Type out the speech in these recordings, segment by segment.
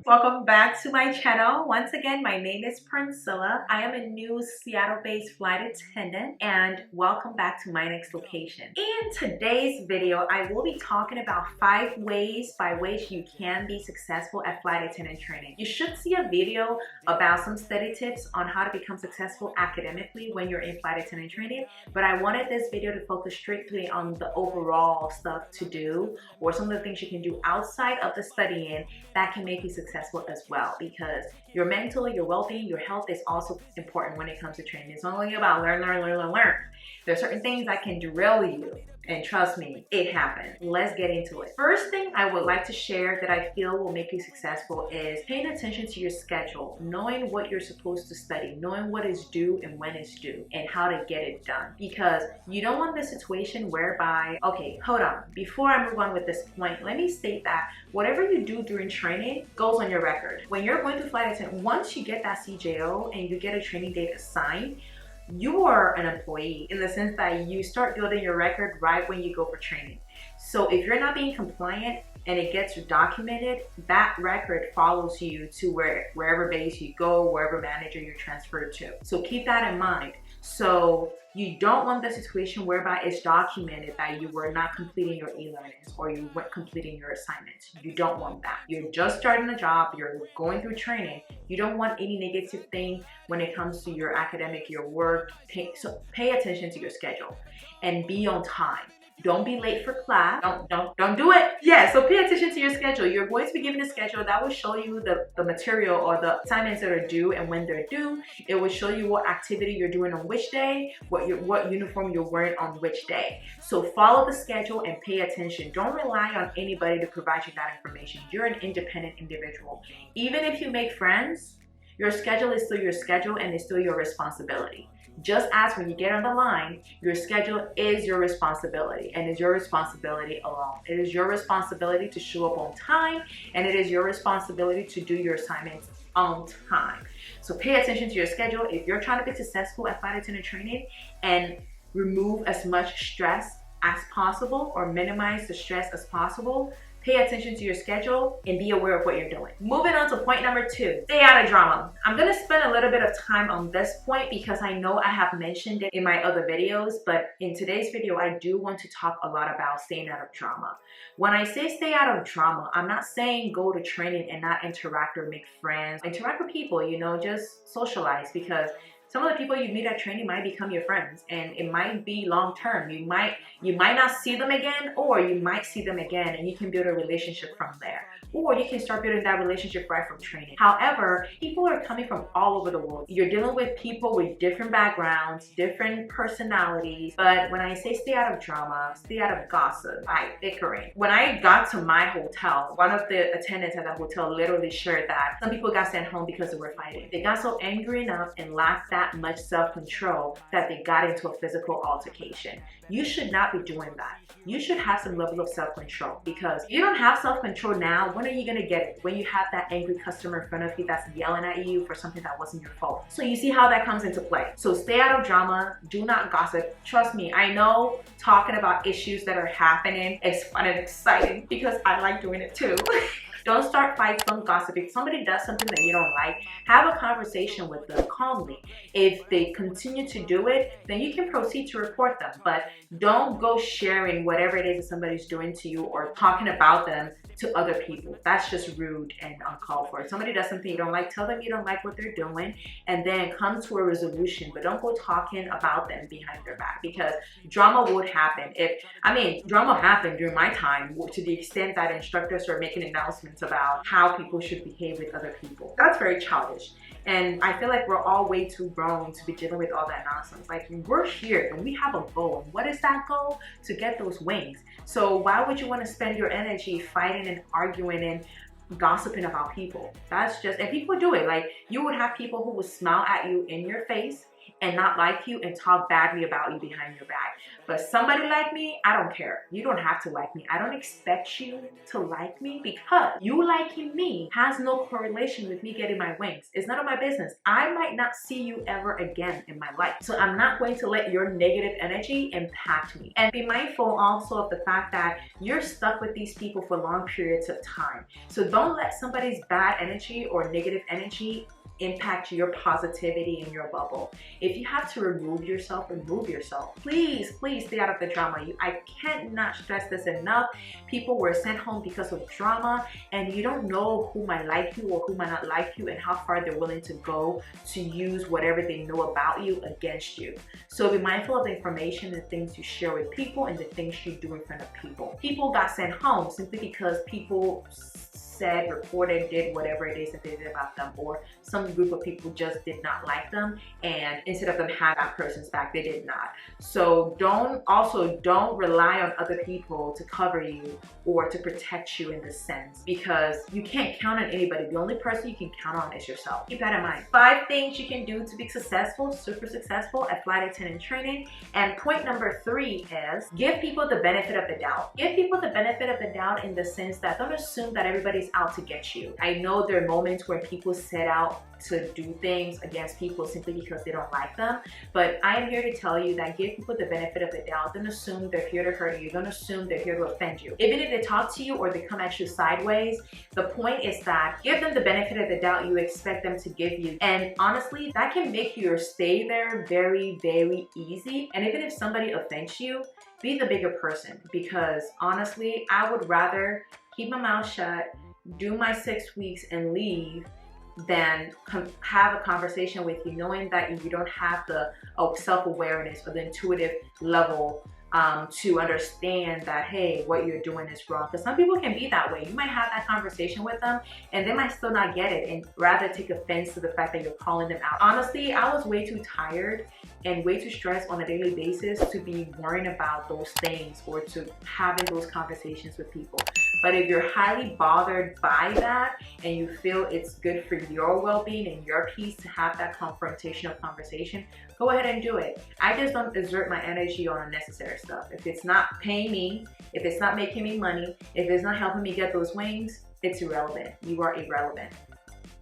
Welcome back to my channel. Once again, my name is Priscilla. I am a new Seattle-based flight attendant, and welcome back to my next location. In today's video, I will be talking about 5 ways by which you can be successful at flight attendant training. You should see a video about some study tips on how to become successful academically when you're in flight attendant training, but I wanted this video to focus strictly on the overall stuff to do, or some of the things you can do outside of the studying that can make you successful as well, because your mental, your well-being, your health is also important when it comes to training. It's not only about learn. There are certain things that can derail you, and trust me, it happens. Let's get into it. First thing I would like to share that I feel will make you successful is paying attention to your schedule, knowing what you're supposed to study, knowing what is due and when it's due, and how to get it done. Because you don't want this situation whereby, okay, hold on, before I move on with this point, let me state that whatever you do during training goes on your record. When you're going through flight attendant, once you get that CJO and you get a training date assigned, you are an employee in the sense that you start building your record right when you go for training. So if you're not being compliant and it gets documented, that record follows you to wherever base you go, wherever manager you're transferred to. So keep that in mind. So you don't want the situation whereby it's documented that you were not completing your e-learnings or you weren't completing your assignments. You don't want that. You're just starting a job, you're going through training. You don't want any negative thing when it comes to your academic, your work. So pay attention to your schedule and be on time. Don't be late for class. Don't do it. Yeah, so pay attention to your schedule. You're going to be given a schedule that will show you the material or the assignments that are due and when they're due. It will show you what activity you're doing on which day, what uniform you're wearing on which day. So follow the schedule and pay attention. Don't rely on anybody to provide you that information. You're an independent individual. Even if you make friends, your schedule is still your schedule and it's still your responsibility. Just as when you get on the line, your schedule is your responsibility and is your responsibility alone. It is your responsibility to show up on time, and it is your responsibility to do your assignments on time. So pay attention to your schedule. If you're trying to be successful at flight attendant training and remove as much stress as possible or minimize the stress as possible, pay attention to your schedule and be aware of what you're doing. Moving on to point number 2, stay out of drama. I'm gonna spend a little bit of time on this point because I know I have mentioned it in my other videos, but in today's video, I do want to talk a lot about staying out of drama. When I say stay out of drama, I'm not saying go to training and not interact or make friends. Interact with people, just socialize, because some of the people you meet at training might become your friends, and it might be long term. You might not see them again, or you might see them again and you can build a relationship from there. Or you can start building that relationship right from training. However, people are coming from all over the world. You're dealing with people with different backgrounds, different personalities. But when I say stay out of drama, stay out of gossip, bickering. When I got to my hotel, one of the attendants at the hotel literally shared that some people got sent home because they were fighting. They got so angry enough and lacked that much self-control that they got into a physical altercation. You should not be doing that. You should have some level of self-control, because if you don't have self-control now, when are you gonna get it? When you have that angry customer in front of you that's yelling at you for something that wasn't your fault. So you see how that comes into play. So stay out of drama, do not gossip. Trust me, I know talking about issues that are happening is fun and exciting because I like doing it too. Don't start fights, don't gossip. If somebody does something that you don't like, have a conversation with them calmly. If they continue to do it, then you can proceed to report them. But don't go sharing whatever it is that somebody's doing to you or talking about them to other people. That's just rude and uncalled for. If somebody does something you don't like, tell them you don't like what they're doing and then come to a resolution, but don't go talking about them behind their back, because drama would happen. Drama happened during my time to the extent that instructors are making announcements about how people should behave with other people. That's very childish. And I feel like we're all way too grown to be dealing with all that nonsense. Like, we're here and we have a goal. And what is that goal? To get those wings. So why would you want to spend your energy fighting and arguing and gossiping about people? That's just, and people do it. Like, you would have people who would smile at you in your face and not like you and talk badly about you behind your back. But somebody like me, I don't care. You don't have to like me. I don't expect you to like me, because you liking me has no correlation with me getting my wings. It's none of my business. I might not see you ever again in my life. So I'm not going to let your negative energy impact me. And be mindful also of the fact that you're stuck with these people for long periods of time. So don't let somebody's bad energy or negative energy impact your positivity in your bubble. If you have to remove yourself, remove yourself. Please, please stay out of the drama. I cannot stress this enough. People were sent home because of drama, and you don't know who might like you or who might not like you, and how far they're willing to go to use whatever they know about you against you. So be mindful of the information and things you share with people and the things you do in front of people. People got sent home simply because people said, reported, did whatever it is that they did about them, or some group of people just did not like them, and instead of them having that person's back, they did not. So don't rely on other people to cover you or to protect you in this sense, because you can't count on anybody. The only person you can count on is yourself. Keep that in mind. 5 things you can do to be successful, super successful at flight attendant training. And point number 3 is give people the benefit of the doubt. Give people the benefit of the doubt in the sense that don't assume that everybody's out to get you. I know there are moments where people set out to do things against people simply because they don't like them, but I am here to tell you that give people the benefit of the doubt. Don't assume they're here to hurt you. Don't assume they're here to offend you. Even if they talk to you or they come at you sideways, the point is that give them the benefit of the doubt you expect them to give you. And honestly, that can make your stay there very, very easy. And even if somebody offends you, be the bigger person, because honestly, I would rather keep my mouth shut, do my 6 weeks and leave, than have a conversation with you knowing that you don't have the self-awareness or the intuitive level to understand that, hey, what you're doing is wrong. Because some people can be that way. You might have that conversation with them and they might still not get it and rather take offense to the fact that you're calling them out. Honestly, I was way too tired and way too stressed on a daily basis to be worrying about those things or to having those conversations with people. But if you're highly bothered by that and you feel it's good for your well-being and your peace to have that confrontational conversation, go ahead and do it. I just don't exert my energy on unnecessary stuff. If it's not paying me, if it's not making me money, if it's not helping me get those wings, it's irrelevant. You are irrelevant.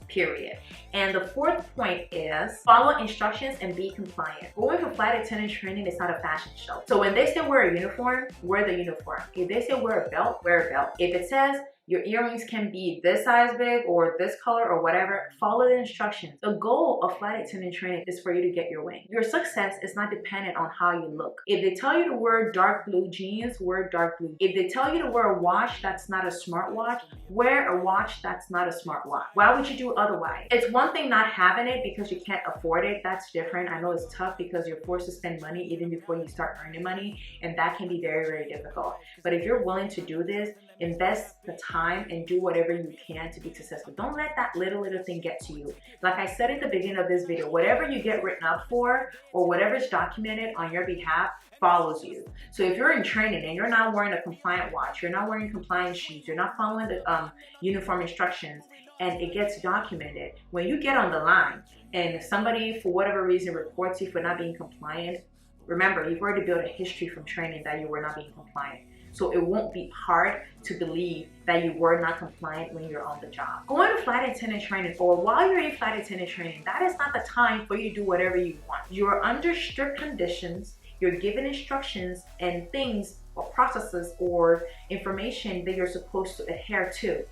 Period. And the 4th point is follow instructions and be compliant. Going for flight attendant training is not a fashion show. So when they say wear a uniform, wear the uniform. If they say wear a belt, wear a belt. If it says your earrings can be this size big or this color or whatever, follow the instructions. The goal of flight attendant training is for you to get your wing. Your success is not dependent on how you look. If they tell you to wear dark blue jeans, wear dark blue. If they tell you to wear a watch that's not a smartwatch, wear a watch that's not a smartwatch. Why would you do otherwise? It's one thing not having it because you can't afford it. That's different. I know it's tough because you're forced to spend money even before you start earning money, and that can be very, very difficult. But if you're willing to do this, invest the time and do whatever you can to be successful. Don't let that little thing get to you. Like I said at the beginning of this video, whatever you get written up for or whatever is documented on your behalf follows you. So if you're in training and you're not wearing a compliant watch, you're not wearing compliant shoes, you're not following the uniform instructions, and it gets documented, when you get on the line and somebody for whatever reason reports you for not being compliant, remember, you've already built a history from training that you were not being compliant. So it won't be hard to believe that you were not compliant when you're on the job. Going to flight attendant training, or while you're in flight attendant training, that is not the time for you to do whatever you want. You're under strict conditions, you're given instructions and things or processes or information that you're supposed to adhere to.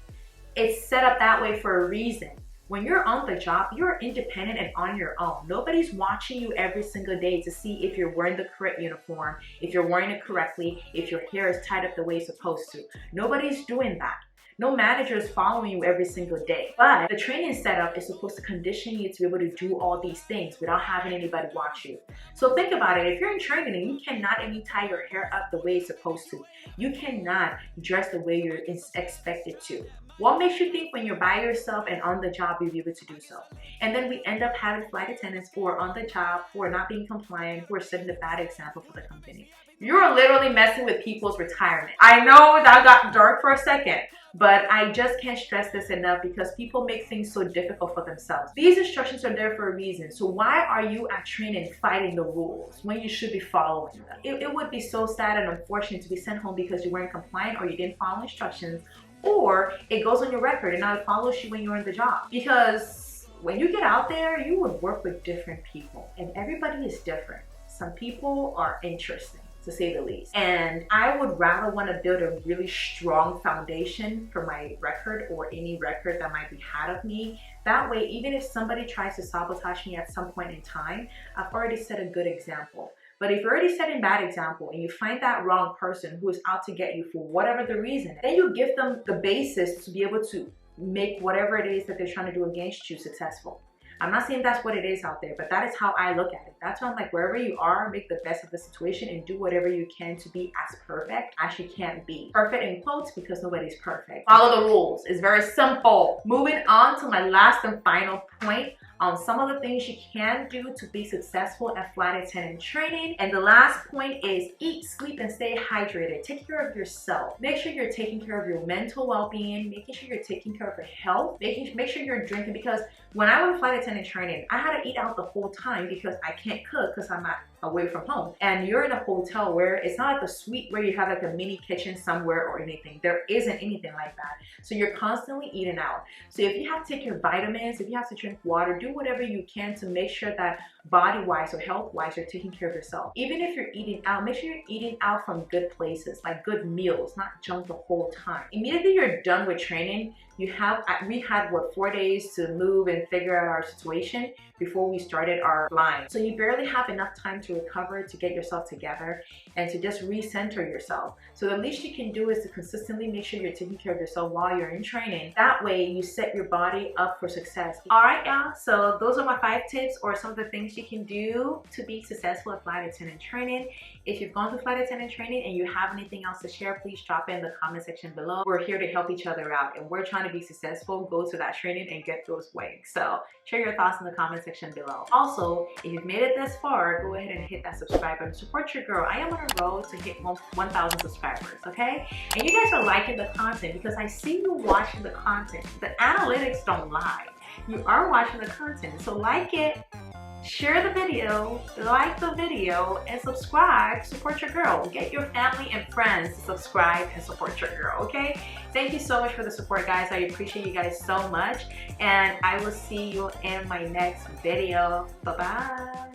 It's set up that way for a reason. When you're on the job, you're independent and on your own. Nobody's watching you every single day to see if you're wearing the correct uniform, if you're wearing it correctly, if your hair is tied up the way it's supposed to. Nobody's doing that. No manager is following you every single day. But the training setup is supposed to condition you to be able to do all these things without having anybody watch you. So think about it. If you're in training and you cannot even tie your hair up the way it's supposed to, you cannot dress the way you're expected to, What makes you think when you're by yourself and on the job you'll be able to do so? And then we end up having flight attendants who are on the job, who are not being compliant, who are setting a bad example for the company. You're literally messing with people's retirement. I know that got dark for a second, but I just can't stress this enough because people make things so difficult for themselves. These instructions are there for a reason. So why are you at training fighting the rules when you should be following them? It would be so sad and unfortunate to be sent home because you weren't compliant or you didn't follow instructions, or it goes on your record and now it follows you when you're in the job. Because when you get out there, you would work with different people and everybody is different. Some people are interesting, to say the least. And I would rather want to build a really strong foundation for my record or any record that might be had of me. That way, even if somebody tries to sabotage me at some point in time, I've already set a good example. But if you're already setting bad example and you find that wrong person who is out to get you for whatever the reason, then you give them the basis to be able to make whatever it is that they're trying to do against you successful. I'm not saying that's what it is out there, but that is how I look at it. That's why I'm like, wherever you are, make the best of the situation and do whatever you can to be as perfect as you can be. Perfect in quotes because nobody's perfect. Follow the rules. It's very simple. Moving on to my last and final point on some of the things you can do to be successful at flight attendant training. And the last point is eat, sleep, and stay hydrated. Take care of yourself. Make sure you're taking care of your mental well-being, making sure you're taking care of your health, make sure you're drinking, because when I went flight attendant training, I had to eat out the whole time because I can't cook because I'm not away from home. And you're in a hotel where it's not like a suite where you have like a mini kitchen somewhere or anything. There isn't anything like that. So you're constantly eating out. So if you have to take your vitamins, if you have to drink water, do whatever you can to make sure that body-wise or health-wise you're taking care of yourself. Even if you're eating out, make sure you're eating out from good places, like good meals, not junk the whole time. Immediately you're done with training, we had what, 4 days to move and figure out our situation before we started our flying. So you barely have enough time to recover, to get yourself together, and to just recenter yourself. So the least you can do is to consistently make sure you're taking care of yourself while you're in training. That way you set your body up for success. All right, y'all, so those are my 5 tips or some of the things you can do to be successful at flight attendant training. If you've gone through flight attendant training and you have anything else to share, please drop it in the comment section below. We're here to help each other out, and we're trying to be successful. Go to that training and get those wings. So share your thoughts in the comment section below. Also, if you've made it this far, go ahead and hit that subscribe button. Support your girl. I am on a road to hit 1,000 subscribers, okay? And you guys are liking the content because I see you watching the content. The analytics don't lie. You are watching the content. So like it, share the video, like the video, and subscribe. Support your girl. Get your family and friends to subscribe and support your girl, okay? Thank you so much for the support, guys. I appreciate you guys so much. And I will see you in my next video. Bye-bye.